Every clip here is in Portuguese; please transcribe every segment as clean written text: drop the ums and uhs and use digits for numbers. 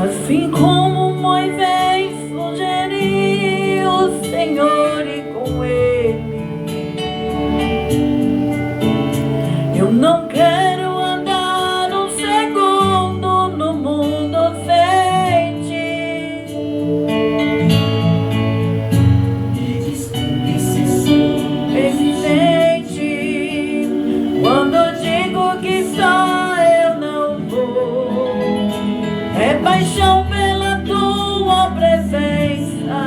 Assim como Moisés sugeriu o Senhor e com ele, eu não quero andar um segundo no mundo sem ti. Existente, quando digo que só eu não vou, é paixão pela tua presença,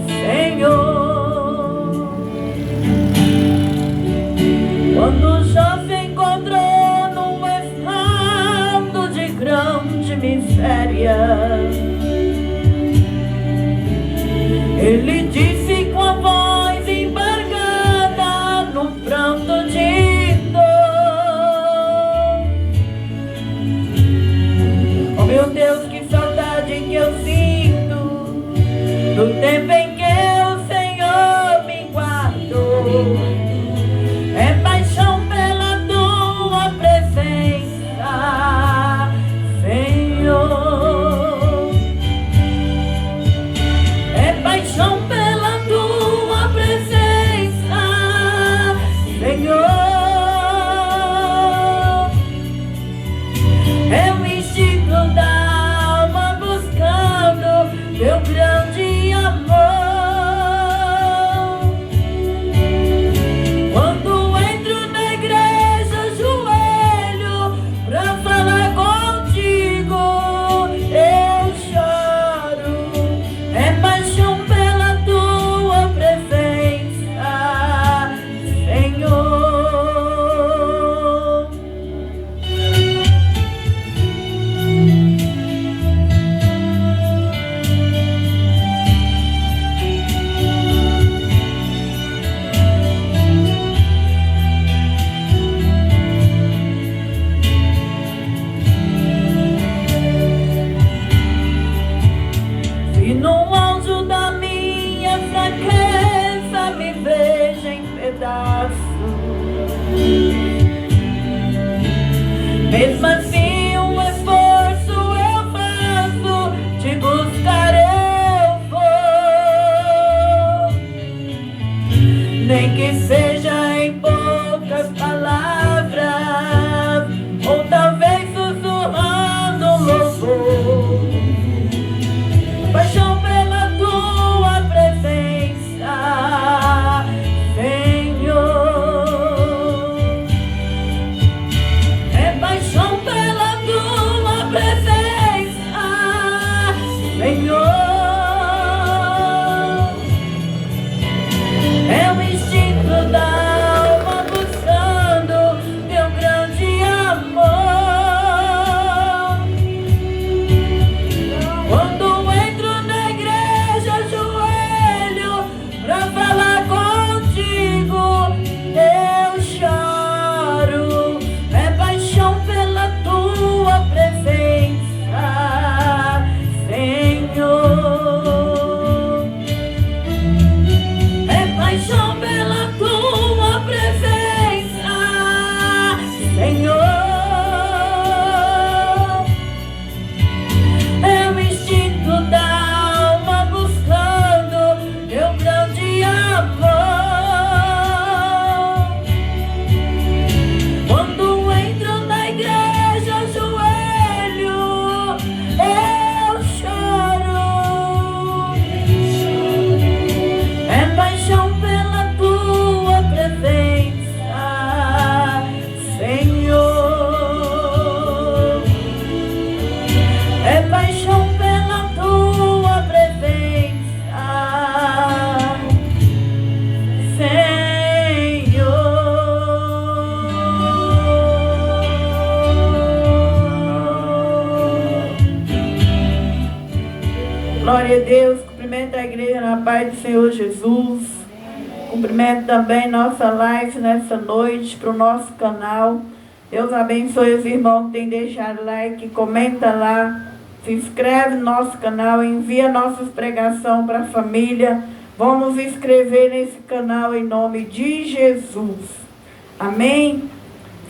Senhor. Quando Jó se encontrou num estado de grande miséria, ele disse com a voz embargada no pranto de dor: oh meu Deus, que saudade que eu sinto do tempo em que o Senhor me guardou. É paixão pela tua presença, Senhor. É paixão pela tua presença, Senhor. É o instinto da alma buscando teu grande amor. Quando entro na igreja, ajoelho pra falar contigo, eu choro. É paixão pela tua presença, Senhor. Se no auge da minha fraqueza me vejo em pedaços, mesmo assim um esforço eu faço, te buscar eu vou, nem que seja em poucas palavras, ou talvez sussurrando um louvor. Paixão pela tua presença, Senhor. É paixão pela tua presença, Senhor. É o instinto da alma buscando teu grande amor. Quando entro na igreja, ajoelho pra falar contigo, eu choro. É paixão pela tua presença, Senhor. É paixão pela tua presença, Senhor. É o instinto da alma buscando teu grande amor. Quando entro na igreja, ajoelho, eu choro. É paixão pela tua presença, Senhor. É paixão pela tua presença, Senhor. Glória a Deus. Cumprimento a igreja na paz do Senhor Jesus. Cumprimento também nossa live nessa noite para o nosso canal. Deus abençoe os irmãos que têm deixado like, comenta lá, se inscreve no nosso canal, envia nossas pregações para a família. Vamos inscrever nesse canal em nome de Jesus. Amém?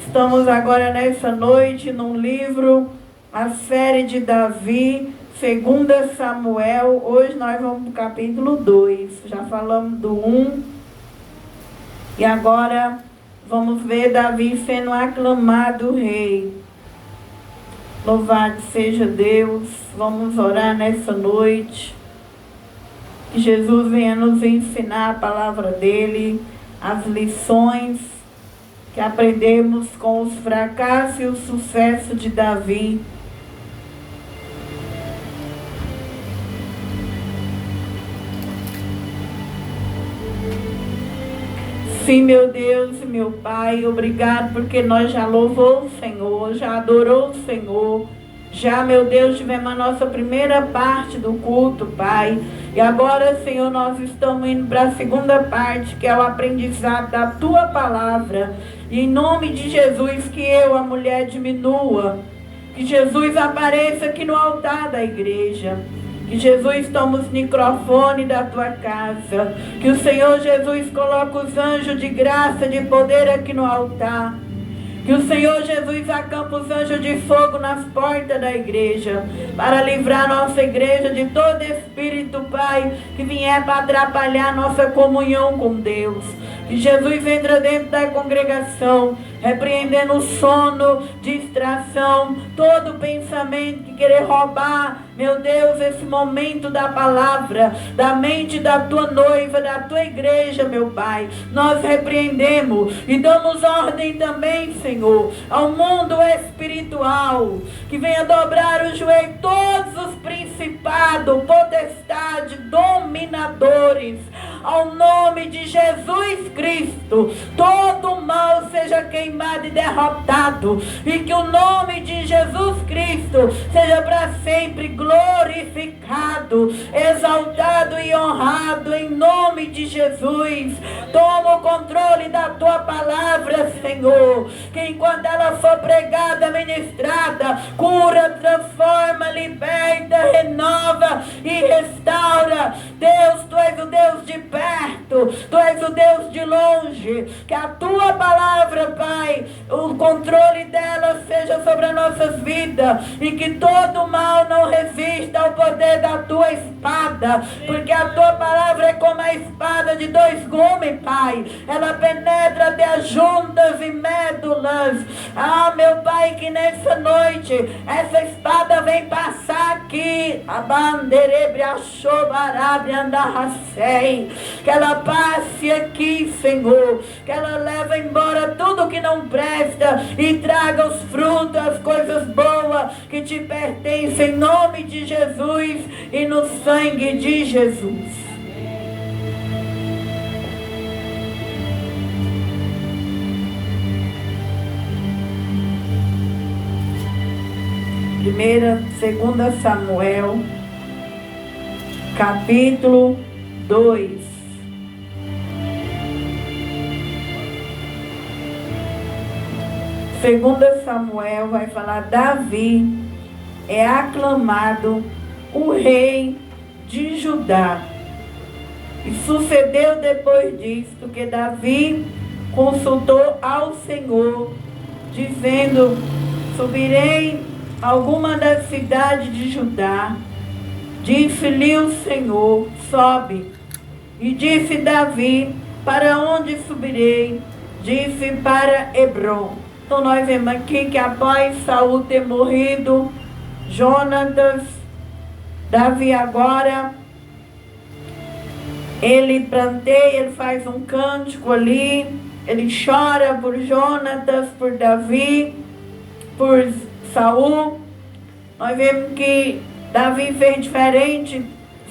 Estamos agora nessa noite num livro a série de Davi, 2 Samuel. Hoje nós vamos para o capítulo 2. Já falamos do 1. E agora vamos ver Davi sendo aclamado rei. Louvado seja Deus. Vamos orar nessa noite. Que Jesus venha nos ensinar a palavra dele, as lições que aprendemos com os fracassos e o sucesso de Davi. Sim, meu Deus e meu Pai, obrigado porque nós já louvou o Senhor, já adorou o Senhor. Já, meu Deus, tivemos a nossa primeira parte do culto, Pai. E agora, Senhor, nós estamos indo para a segunda parte, que é o aprendizado da Tua Palavra. E em nome de Jesus, que eu, a mulher, diminua. Que Jesus apareça aqui no altar da igreja. Que Jesus tome os microfones da Tua casa. Que o Senhor Jesus coloque os anjos de graça, de poder aqui no altar. Que o Senhor Jesus acampa os anjos de fogo nas portas da igreja, para livrar nossa igreja de todo espírito, Pai, que vier para atrapalhar nossa comunhão com Deus. Que Jesus entra dentro da congregação, repreendendo o sono, distração, todo pensamento que querer roubar, meu Deus, esse momento da palavra, da mente da Tua noiva, da Tua igreja, meu Pai. Nós repreendemos e damos ordem também, Senhor, ao mundo espiritual, que venha dobrar o joelho todos os principados, potestades, dominadores, ao nome de Jesus Cristo. Todo mal seja queimado e derrotado, e que o nome de Jesus Cristo seja para sempre glorificado, exaltado e honrado em nome de Jesus. Toma o controle da Tua palavra, Senhor, que enquanto ela for pregada, ministrada, cura, transforma, liberta, renova e restaura. Deus, Tu és o Deus de perto, Tu és o Deus de longe. Que a Tua palavra, Pai, o controle dela seja sobre as nossas vidas, e que todo mal não resista ao poder da Tua espada, porque a Tua palavra é como a espada de 2 gumes, Pai. Ela penetra até as juntas e médulas. Ah, meu Pai, que nessa noite essa espada vem passar aqui, a banderebra chobarabra andarracei, que ela passe aqui, Senhor, que ela leve embora tudo que não presta e traga os frutos, as coisas boas que Te pertencem, em nome de Jesus e no sangue de Jesus. Segunda Samuel, capítulo 2. Segunda Samuel vai falar: Davi é aclamado o rei de Judá. E sucedeu depois disto que Davi consultou ao Senhor, dizendo: subirei a alguma das cidades de Judá. Disse-lhe o Senhor: sobe. E disse Davi: para onde subirei? Disse: para Hebrom. Então nós vemos aqui que após Saul ter morrido, Jonatas, Davi agora, ele planteia, ele faz um cântico ali, ele chora por Jonatas, por Davi, por Saul. Nós vemos que Davi fez diferente.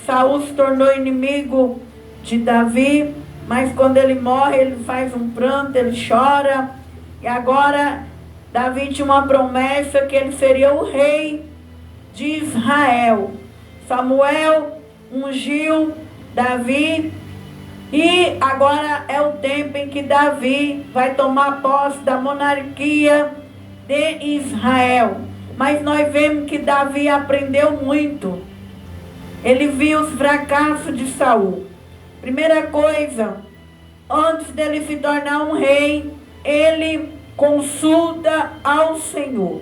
Saul se tornou inimigo de Davi, mas quando ele morre, ele faz um pranto, ele chora. E agora Davi tinha uma promessa que ele seria o rei de Israel. Samuel ungiu Davi, e agora é o tempo em que Davi vai tomar posse da monarquia de Israel. Mas nós vemos que Davi aprendeu muito. Ele viu os fracassos de Saul. Primeira coisa, antes dele se tornar um rei, ele consulta ao Senhor.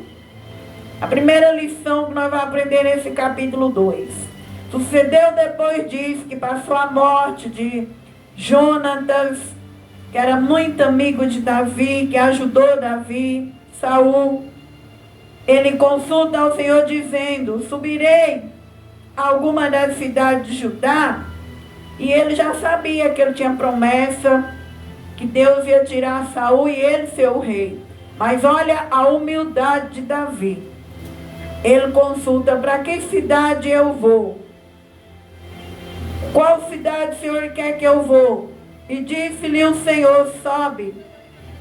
A primeira lição que nós vamos aprender nesse capítulo 2. Sucedeu depois disso que passou a morte de Jonatas, que era muito amigo de Davi, que ajudou Davi, Saul. Ele consulta ao Senhor dizendo: subirei a alguma das cidades de Judá? E ele já sabia que ele tinha promessa, que Deus ia tirar Saul e ele ser o rei. Mas olha a humildade de Davi. Ele consulta: para que cidade eu vou? Qual cidade o Senhor quer que eu vou? E disse-lhe o Senhor: sobe.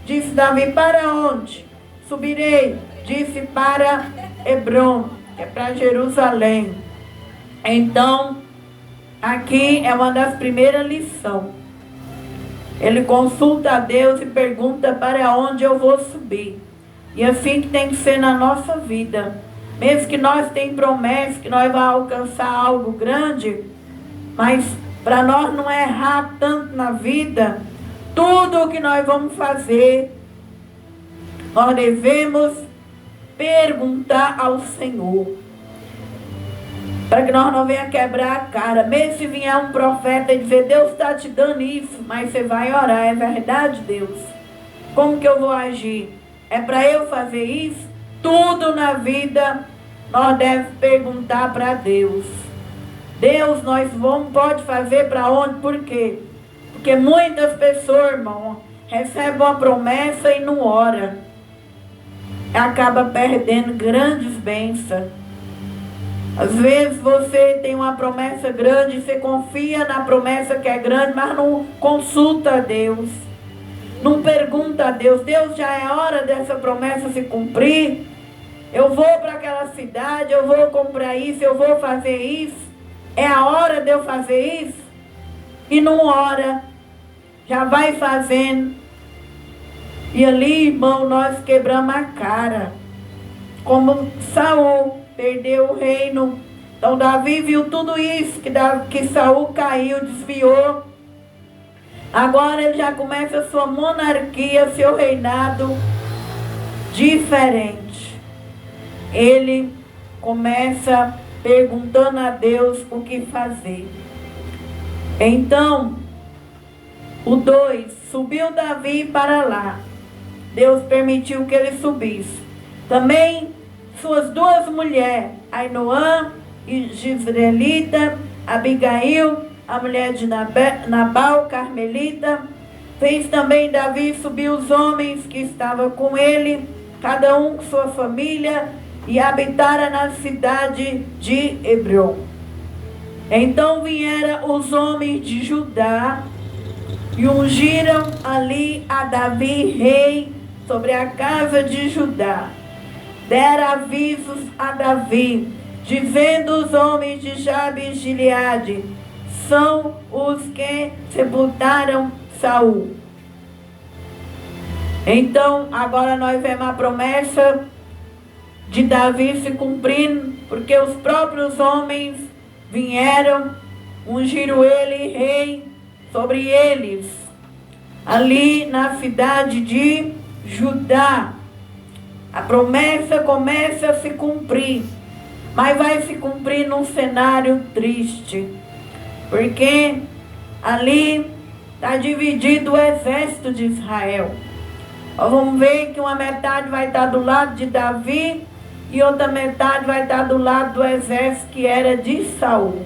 Disse Davi: para onde? Subirei. Disse: para Hebrom, que é para Jerusalém. Então, aqui é uma das primeiras lições. Ele consulta a Deus e pergunta: para onde eu vou subir? E assim que tem que ser na nossa vida. Mesmo que nós tenhamos promessa que nós vamos alcançar algo grande, mas para nós não errar tanto na vida, tudo o que nós vamos fazer, nós devemos perguntar ao Senhor. Para que nós não venhamos quebrar a cara. Mesmo se vier um profeta e dizer: Deus está te dando isso, mas você vai orar. É verdade, Deus? Como que eu vou agir? É para eu fazer isso? Tudo na vida nós devemos perguntar para Deus. Deus, nós pode fazer para onde? Por quê? Porque muitas pessoas, irmão, recebem uma promessa e não ora. Acaba perdendo grandes bênçãos. Às vezes você tem uma promessa grande, você confia na promessa que é grande, mas não consulta a Deus. Não pergunta a Deus: Deus, já é hora dessa promessa se cumprir? Eu vou para aquela cidade, eu vou comprar isso, eu vou fazer isso. É a hora de eu fazer isso? E não ora. Já vai fazendo. E ali, irmão, nós quebramos a cara. Como Saul perdeu o reino. Então Davi viu tudo isso, que Saul caiu, desviou. Agora ele já começa a sua monarquia, seu reinado diferente. Ele começa perguntando a Deus o que fazer. Então, o 2, subiu Davi para lá. Deus permitiu que ele subisse. Também suas duas mulheres, Ainoã e Jezreelita, Abigail, a mulher de Nabal, Carmelita. Fez também Davi subir os homens que estavam com ele, cada um com sua família, e habitaram na cidade de Hebrom. Então vieram os homens de Judá e ungiram ali a Davi rei sobre a casa de Judá. Deram avisos a Davi, dizendo os homens de Jabes de Gileade: são os que sepultaram Saul. Então, agora nós vemos a promessa de Davi se cumprindo, porque os próprios homens vieram, ungiram ele rei sobre eles, ali na cidade de Judá. A promessa começa a se cumprir, mas vai se cumprir num cenário triste, porque ali está dividido o exército de Israel. Nós vamos ver que uma metade vai estar do lado de Davi e outra metade vai estar do lado do exército que era de Saul.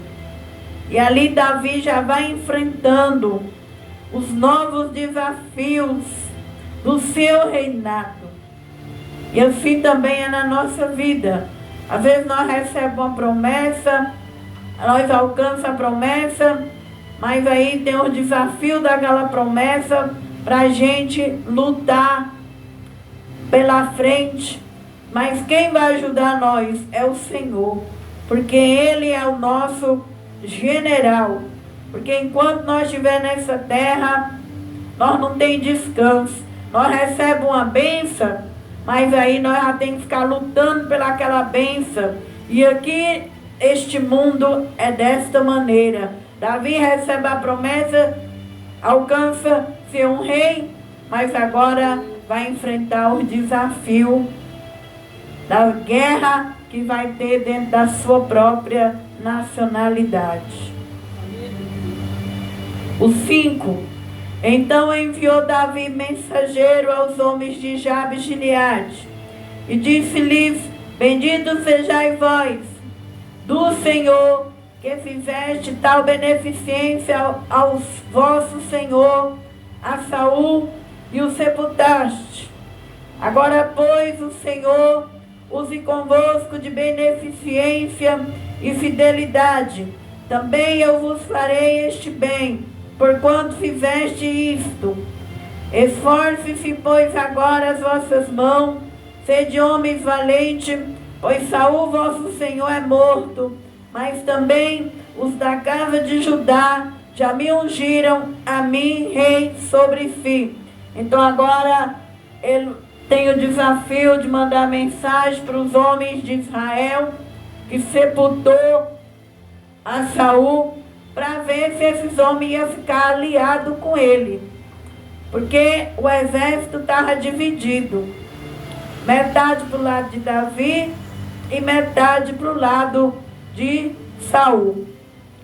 E ali Davi já vai enfrentando os novos desafios do seu reinado. E assim também é na nossa vida. Às vezes nós recebemos uma promessa, nós alcançamos a promessa, mas aí tem o desafio daquela promessa para a gente lutar pela frente. Mas quem vai ajudar nós é o Senhor, porque Ele é o nosso general. Porque enquanto nós estivermos nessa terra, nós não tem descanso. Nós recebemos uma bênção, mas aí nós já temos que ficar lutando pelaquela bênção. E aqui, este mundo é desta maneira. Davi recebe a promessa, alcança ser um rei, mas agora vai enfrentar os desafios da guerra que vai ter dentro da sua própria nacionalidade. O 5. Então enviou Davi mensageiro aos homens de Jabes de Gileade, e disse-lhes: bendito sejais vós do Senhor, que fizeste tal beneficência ao vosso Senhor, a Saul, e o sepultaste. Agora, pois, o Senhor use convosco de beneficência e fidelidade. Também eu vos farei este bem, porquanto fizeste isto. Esforce-se, pois, agora as vossas mãos, sede homens valentes, pois Saul, vosso Senhor, é morto, mas também os da casa de Judá já me ungiram a mim, rei, sobre si. Então agora ele tem o desafio de mandar mensagem para os homens de Israel, que sepultou a Saul, para ver se esses homens iam ficar aliados com ele. Porque o exército estava dividido. Metade para o lado de Davi e metade para o lado de Saul.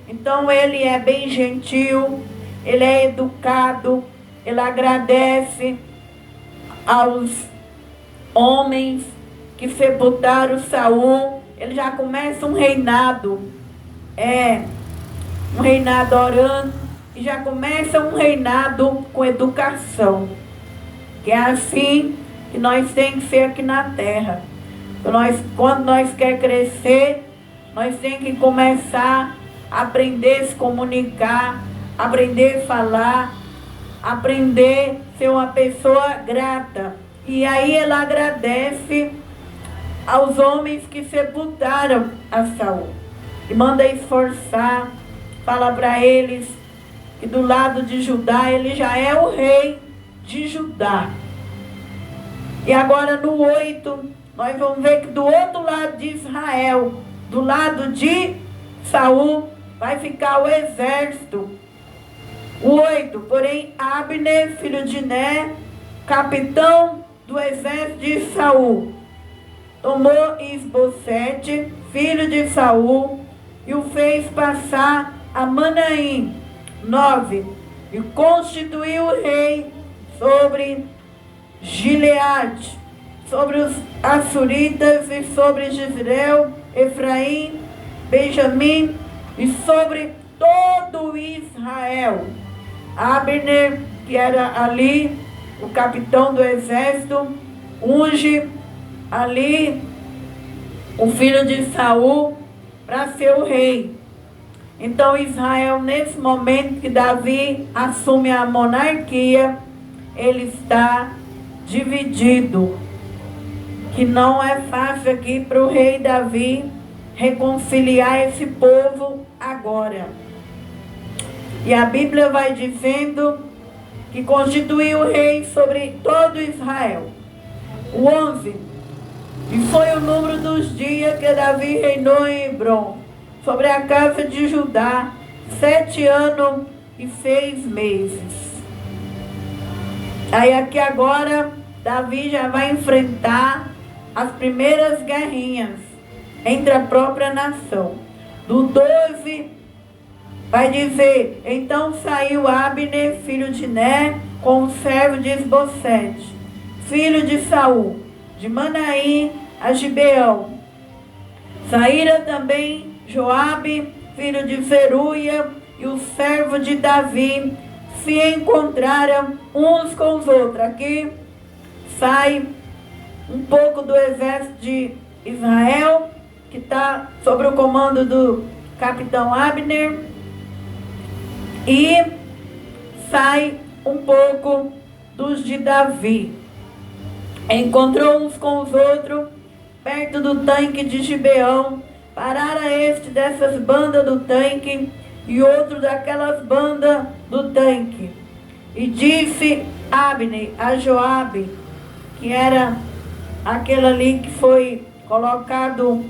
Então ele é bem gentil, ele é educado, ele agradece aos homens que sepultaram Saul. Ele já começa um reinado, um reinado orando, e já começa um reinado com educação. Que é assim que nós temos que ser aqui na terra. Quando nós queremos crescer, nós temos que começar a aprender a se comunicar, aprender a falar, aprender a ser uma pessoa grata. E aí ele agradece aos homens que sepultaram a Saul. E manda esforçar, fala para eles que do lado de Judá ele já é o rei de Judá. E agora no 8, nós vamos ver que do outro lado de Israel, do lado de Saul, vai ficar o exército. O 8, porém Abner, filho de Ner, capitão do exército de Saul, tomou Isbosete, filho de Saul, e o fez passar a Manaim. 9, e constituiu o rei sobre Gileade, sobre os Assuritas, e sobre Jezreel, Efraim, Benjamim, e sobre todo Israel. Abner, que era ali o capitão do exército, unge ali o filho de Saul para ser o rei. Então Israel, nesse momento que Davi assume a monarquia, ele está dividido. Que não é fácil aqui para o rei Davi reconciliar esse povo agora. E a Bíblia vai dizendo que constituiu o rei sobre todo Israel. O 11, e foi o número dos dias que Davi reinou em Hebrom, sobre a casa de Judá, 7 anos e 6 meses. Aí aqui agora, Davi já vai enfrentar as primeiras guerrinhas entre a própria nação. Do 12, vai dizer: então saiu Abner, filho de Ner, com o servo de Isbosete, filho de Saul, de Manaim a Gibeão. Saíram também Joabe, filho de Zeruia, e o servo de Davi, se encontraram uns com os outros. Aqui sai um pouco do exército de Israel, que está sob o comando do capitão Abner, e sai um pouco dos de Davi. Encontrou uns com os outros perto do tanque de Gibeão. Pararam este dessas bandas do tanque e outro daquelas bandas do tanque. E disse Abner a Joabe, que era aquele ali que foi colocado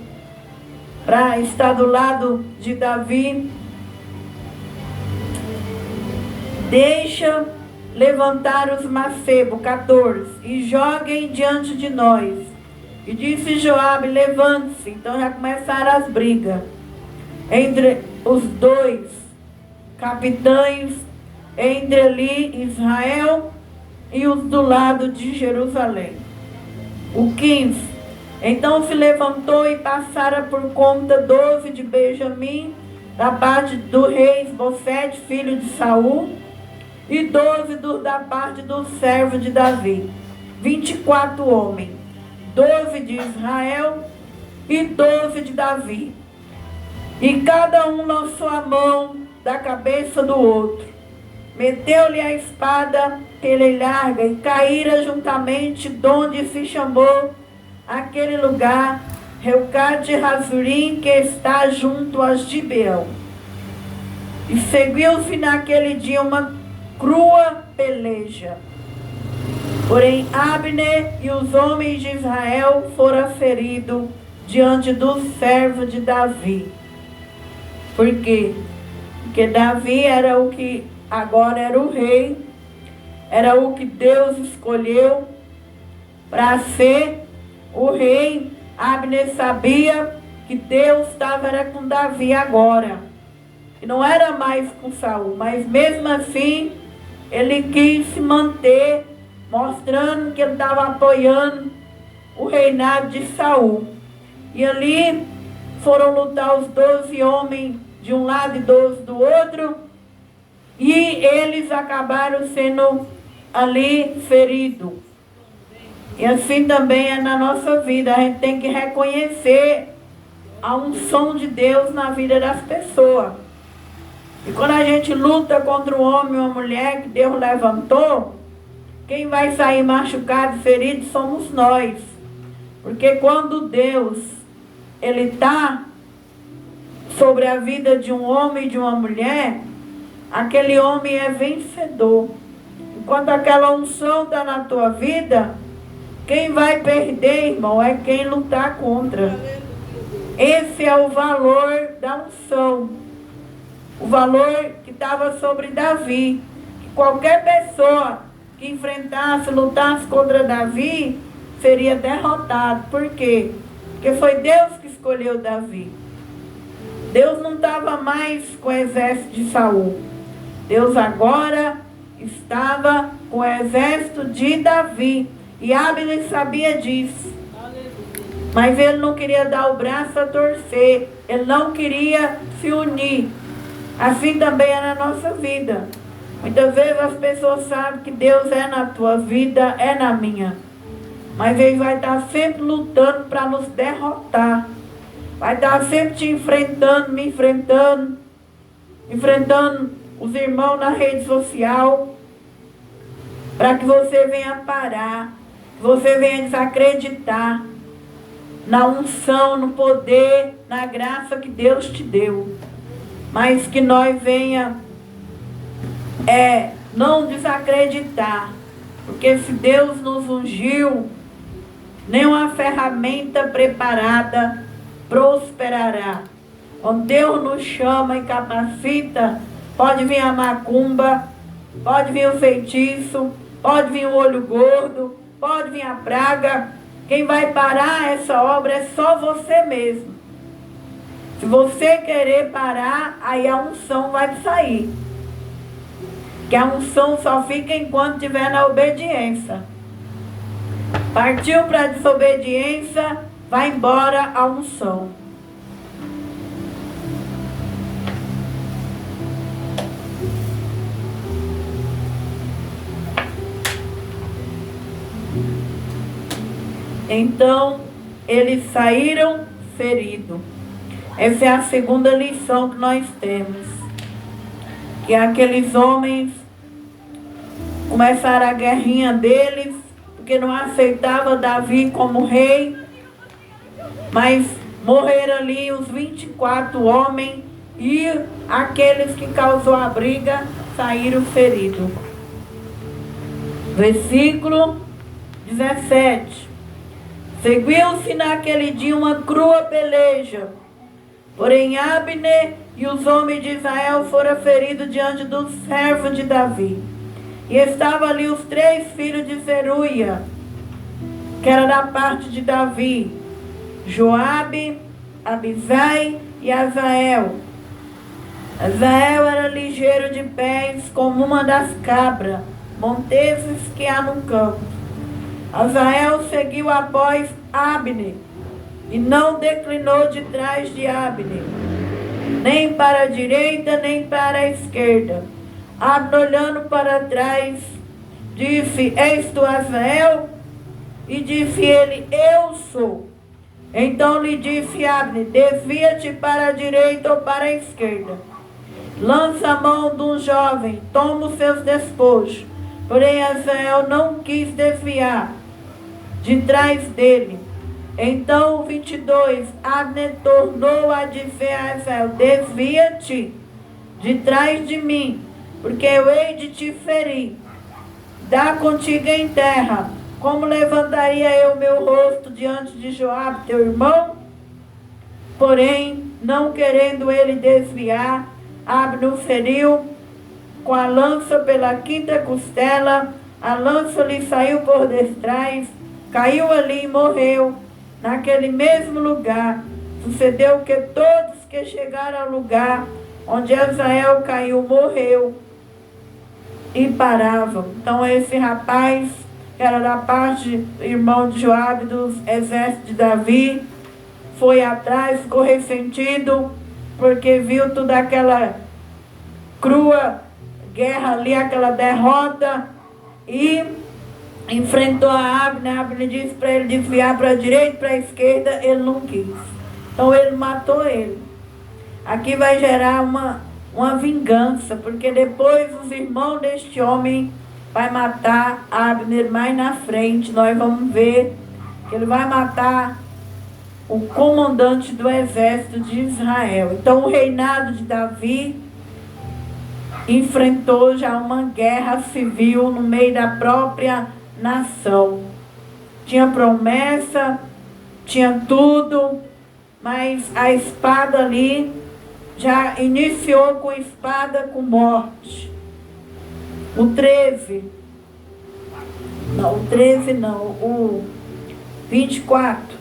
para estar do lado de Davi: deixa levantar os macebos, 14, e joguem diante de nós. E disse Joabe: levante-se. Então já começaram as brigas entre os dois capitães, entre ali Israel e os do lado de Jerusalém. O 15. Então se levantou e passara por conta 12 de Benjamim, da parte do rei Esbofete, filho de Saul, e 12 da parte do servo de Davi. 24 homens, 12 de Israel e 12 de Davi. E cada um lançou a mão da cabeça do outro. Meteu-lhe a espada larga e caíra juntamente donde se chamou aquele lugar Reucate Razurim, que está junto a Gibeão. E seguiu-se naquele dia uma crua peleja. Porém Abner e os homens de Israel foram feridos diante do servo de Davi. Por quê? Porque Davi era o que agora era o rei, era o que Deus escolheu para ser o rei. Abner sabia que Deus estava com Davi agora, e não era mais com Saul, mas mesmo assim ele quis se manter, mostrando que ele estava apoiando o reinado de Saul. E ali foram lutar os 12 homens de um lado e 12 do outro, e eles acabaram sendo ali feridos. E assim também é na nossa vida. A gente tem que reconhecer a unção de Deus na vida das pessoas. E quando a gente luta contra um homem ou uma mulher que Deus levantou, quem vai sair machucado, ferido, somos nós. Porque quando Deus, Ele está sobre a vida de um homem e de uma mulher, aquele homem é vencedor. Enquanto aquela unção está na tua vida, quem vai perder, irmão, é quem lutar contra. Esse é o valor da unção. O valor que estava sobre Davi. Que qualquer pessoa que enfrentasse, lutasse contra Davi, seria derrotado. Por quê? Porque foi Deus que escolheu Davi. Deus não estava mais com o exército de Saul. Deus agora estava com o exército de Davi. E Abner sabia disso. Mas ele não queria dar o braço a torcer. Ele não queria se unir. Assim também é na nossa vida. Muitas vezes as pessoas sabem que Deus é na tua vida, é na minha. Mas Ele vai estar sempre lutando para nos derrotar. Vai estar sempre te enfrentando, me enfrentando. Enfrentando os irmãos na rede social. Para que você venha parar. Que você venha desacreditar na unção, no poder, na graça que Deus te deu. Mas que nós venha não desacreditar. Porque se Deus nos ungiu, nenhuma ferramenta preparada prosperará. Quando Deus nos chama e capacita, pode vir a macumba, pode vir o feitiço, pode vir o olho gordo, pode vir a praga. Quem vai parar essa obra é só você mesmo. Se você querer parar, aí a unção vai sair. Que a unção só fica enquanto estiver na obediência. Partiu para a desobediência, vai embora a unção. Então, eles saíram feridos. Essa é a segunda lição que nós temos. Que aqueles homens começaram a guerrinha deles, porque não aceitavam Davi como rei. Mas morreram ali os 24 homens e aqueles que causou a briga saíram feridos. Versículo 17. Seguiu-se naquele dia uma crua peleja. Porém Abner e os homens de Israel foram feridos diante do servo de Davi. E estavam ali os 3 filhos de Zeruia, que era da parte de Davi, Joabe, Abisai e Azael. Azael era ligeiro de pés, como uma das cabras monteses que há no campo. Azael seguiu após Abner, e não declinou de trás de Abner, nem para a direita, nem para a esquerda. Abner, olhando para trás, disse: És tu Azael? E disse ele: Eu sou. Então lhe disse Abner: Desvia-te para a direita ou para a esquerda. Lança a mão de um jovem, toma os seus despojos. Porém Azael não quis desviar de trás dele. Então, 22, Abner tornou a dizer a Azael: Desvia-te de trás de mim, porque eu hei de te ferir. Dá contigo em terra. Como levantaria eu meu rosto diante de Joabe, teu irmão? Porém, não querendo ele desviar, Abner o feriu com a lança pela quinta costela. A lança lhe saiu por detrás, caiu ali e morreu. Naquele mesmo lugar, sucedeu que todos que chegaram ao lugar onde Azael caiu, morreu e paravam. Então esse rapaz, que era da parte do irmão de Joabe, dos exércitos de Davi, foi atrás, ficou ressentido, porque viu toda aquela crua guerra ali, aquela derrota, e enfrentou a Abner. Abner disse para ele desviar para a direita, para a esquerda, ele não quis. Então ele matou ele. Aqui vai gerar uma vingança, porque depois os irmãos deste homem vai matar Abner mais na frente. Nós vamos ver que ele vai matar o comandante do exército de Israel. Então o reinado de Davi enfrentou já uma guerra civil no meio da própria nação. Tinha promessa, tinha tudo, mas a espada ali já iniciou com espada, com morte. O 24.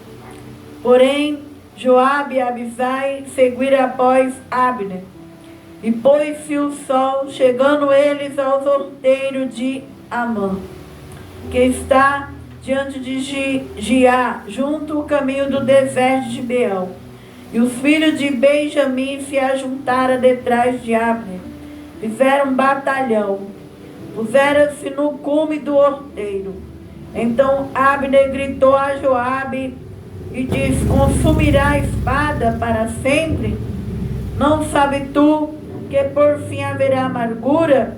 Porém, Joabe e Abisai seguiram após Abner. E pôs-se o sol, chegando eles aos outeiros de Amã, que está diante de Giá, junto ao caminho do deserto de Beão. E os filhos de Benjamim se ajuntaram detrás de Abner, fizeram um batalhão, puseram-se no cume do outeiro. Então Abner gritou a Joabe e disse: Consumirá a espada para sempre? Não sabe tu que por fim haverá amargura?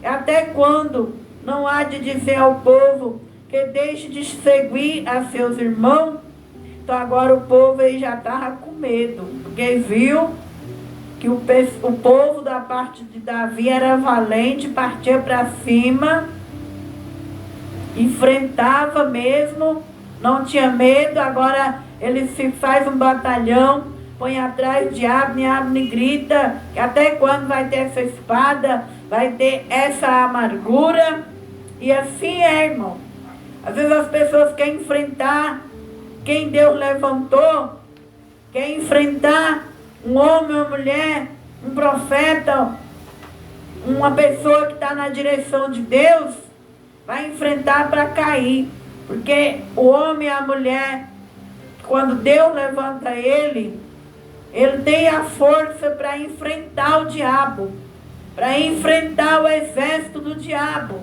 Até quando não há de dizer ao povo que deixe de seguir a seus irmãos? Então agora o povo aí já estava com medo, porque viu que o povo da parte de Davi era valente, partia para cima, enfrentava mesmo, não tinha medo. Agora ele se faz um batalhão, põe atrás de Abner. Abner grita: que até quando vai ter essa espada? Vai ter essa amargura? E assim é, irmão. Às vezes as pessoas querem enfrentar quem Deus levantou, quer enfrentar um homem, uma mulher, um profeta, uma pessoa que está na direção de Deus, vai enfrentar para cair. Porque o homem e a mulher, quando Deus levanta ele tem a força para enfrentar o diabo, para enfrentar o exército do diabo.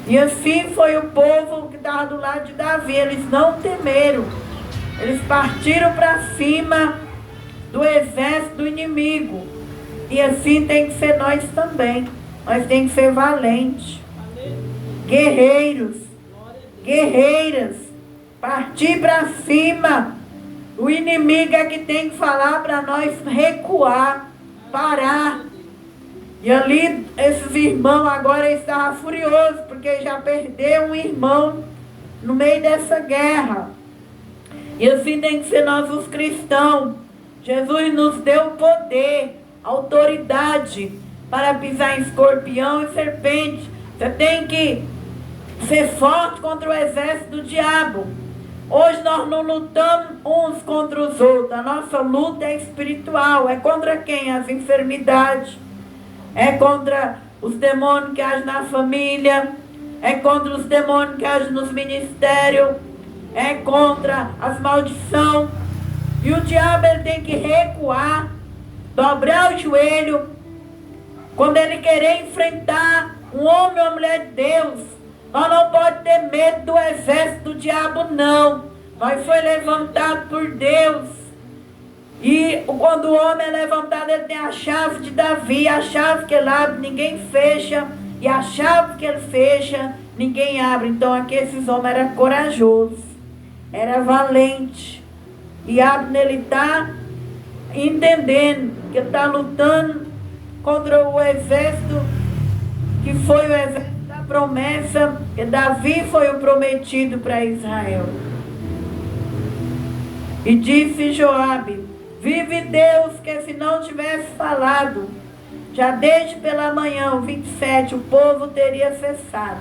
E assim foi o povo que estava do lado de Davi. Eles não temeram, eles partiram para cima do exército do inimigo. E assim tem que ser nós também. Nós tem que ser valentes, guerreiros, guerreiras, partir para cima. O inimigo é que tem que falar para nós recuar, parar. E ali, esses irmãos agora estavam furiosos, porque já perdeu um irmão no meio dessa guerra. E assim tem que ser nós os cristãos. Jesus nos deu poder, autoridade para pisar em escorpião e serpente. Você tem que ser forte contra o exército do diabo. Hoje nós não lutamos uns contra os outros. A nossa luta é espiritual. É contra quem? As enfermidades. É contra os demônios que agem na família. É contra os demônios que agem nos ministérios. É contra as maldições. E o diabo ele tem que recuar, dobrar o joelho. Quando ele querer enfrentar um homem ou uma mulher de Deus, nós não podemos ter medo do exército do diabo, não. Nós foi levantado por Deus. E quando o homem é levantado, ele tem a chave de Davi. A chave que ele abre, ninguém fecha. E a chave que ele fecha, ninguém abre. Então aqui esses homens eram corajosos. Era valente. E Abner está entendendo que ele está lutando contra o exército, que foi o exército da promessa, que Davi foi o prometido para Israel. E disse Joabe: vive Deus, que se não tivesse falado, já desde pela manhã, o 27, o povo teria cessado,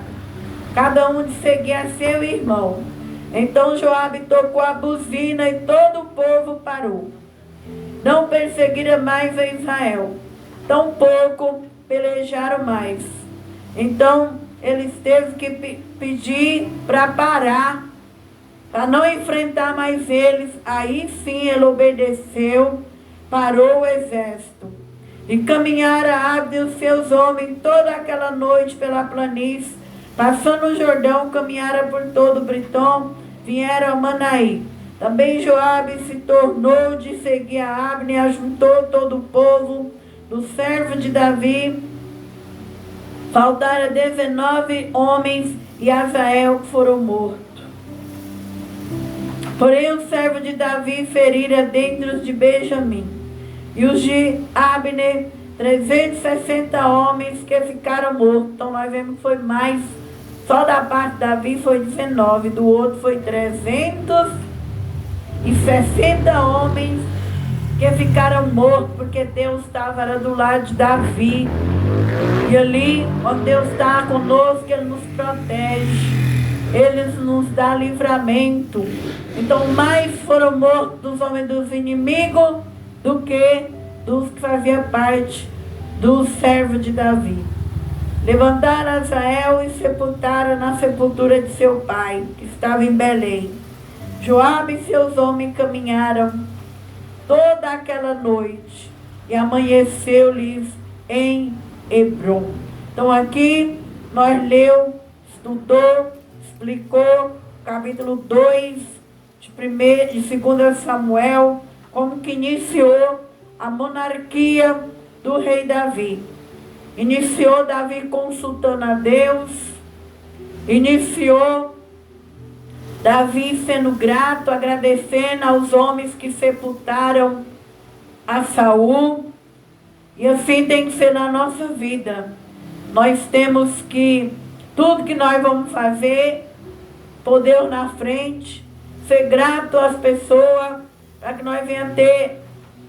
cada um de seguir a seu irmão. Então Joabe tocou a buzina e todo o povo parou. Não perseguiram mais a Israel, tampouco pelejaram mais. Então eles teve que pedir para parar, para não enfrentar mais eles. Aí sim ele obedeceu, parou o exército. E caminharam Abner e os seus homens toda aquela noite pela planície, passando o Jordão, caminharam por todo o Britom, vieram a Manaí. Também Joabe se tornou de seguir a Abner, ajuntou todo o povo do servo de Davi. Faltaram 19 homens e Azael foram mortos. Porém o servo de Davi ferira dentro de Benjamim. E os de Abner, 360 homens que ficaram mortos. Então nós vemos que foi mais. Só da parte de Davi foi 19, do outro foi 360 homens que ficaram mortos, porque Deus estava do lado de Davi. E ali, onde Deus está conosco, Ele nos protege, Ele nos dá livramento. Então mais foram mortos dos homens dos inimigos do que dos que faziam parte do servo de Davi. Levantaram Azael e sepultaram na sepultura de seu pai, que estava em Belém. Joabe e seus homens caminharam toda aquela noite e amanheceu-lhes em Hebrom. Então aqui nós leu, estudou, explicou capítulo 2 de 2 Samuel, como que iniciou a monarquia do rei Davi. Iniciou Davi consultando a Deus, iniciou Davi sendo grato, agradecendo aos homens que sepultaram a Saul. E assim tem que ser na nossa vida. Nós temos que, tudo que nós vamos fazer, pôr Deus na frente, ser grato às pessoas, para que nós venhamos ter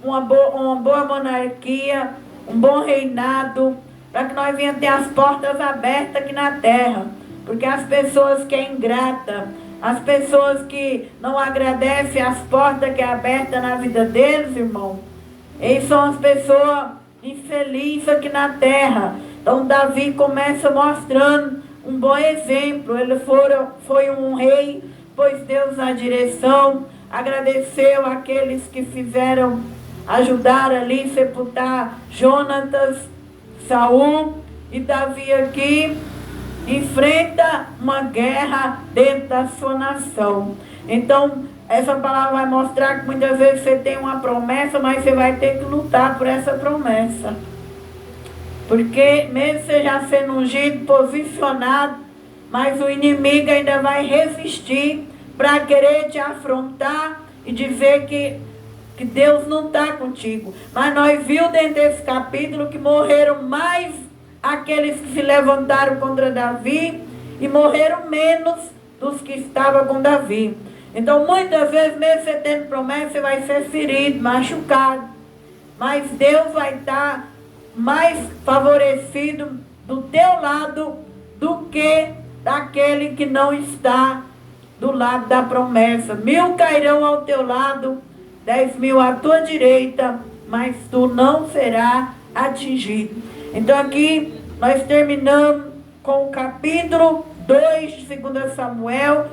uma boa monarquia, um bom reinado, para que nós venhamos ter as portas abertas aqui na terra. Porque as pessoas que é ingrata, as pessoas que não agradecem as portas que é aberta na vida deles, irmão, eles são as pessoas infelizes aqui na terra. Então Davi começa mostrando um bom exemplo. Ele foi um rei, pôs Deus na direção, agradeceu aqueles que fizeram, ajudaram ali sepultar Jonatas, Saul. E Davi aqui enfrenta uma guerra dentro da sua nação. Então essa palavra vai mostrar que muitas vezes você tem uma promessa, mas você vai ter que lutar por essa promessa. Porque mesmo você já sendo ungido, posicionado, mas o inimigo ainda vai resistir para querer te afrontar e dizer que Deus não está contigo. Mas nós vimos dentro desse capítulo que morreram mais aqueles que se levantaram contra Davi e morreram menos dos que estavam com Davi. Então muitas vezes, mesmo você tendo promessa, você vai ser ferido, machucado. Mas Deus vai estar mais favorecido do teu lado do que daquele que não está do lado da promessa. 1000 cairão ao teu lado, 10.000 à tua direita, mas tu não serás atingido. Então aqui nós terminamos com o capítulo 2 de 2 Samuel,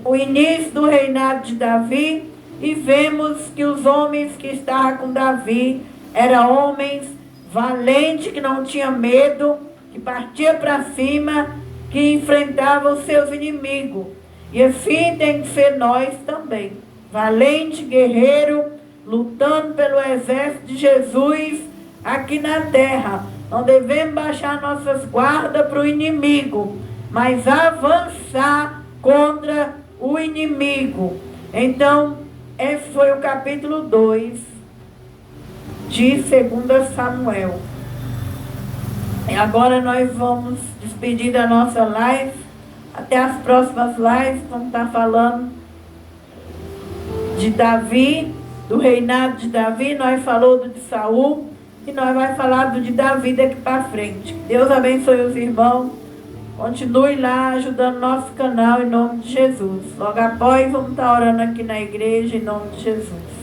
o início do reinado de Davi, e vemos que os homens que estavam com Davi eram homens valentes, que não tinham medo, que partiam para cima, que enfrentavam os seus inimigos. E assim tem que ser nós também. Valente, guerreiro, lutando pelo exército de Jesus aqui na terra. Não devemos baixar nossas guardas para o inimigo, mas avançar contra o inimigo. Então, esse foi o capítulo 2 de 2 Samuel. E agora nós vamos despedir da nossa live. Até as próximas lives, vamos estar falando de Davi, do reinado de Davi. Nós falamos do de Saul e nós vamos falar do de Davi daqui para frente. Deus abençoe os irmãos. Continue lá ajudando nosso canal em nome de Jesus. Logo após, vamos estar orando aqui na igreja em nome de Jesus.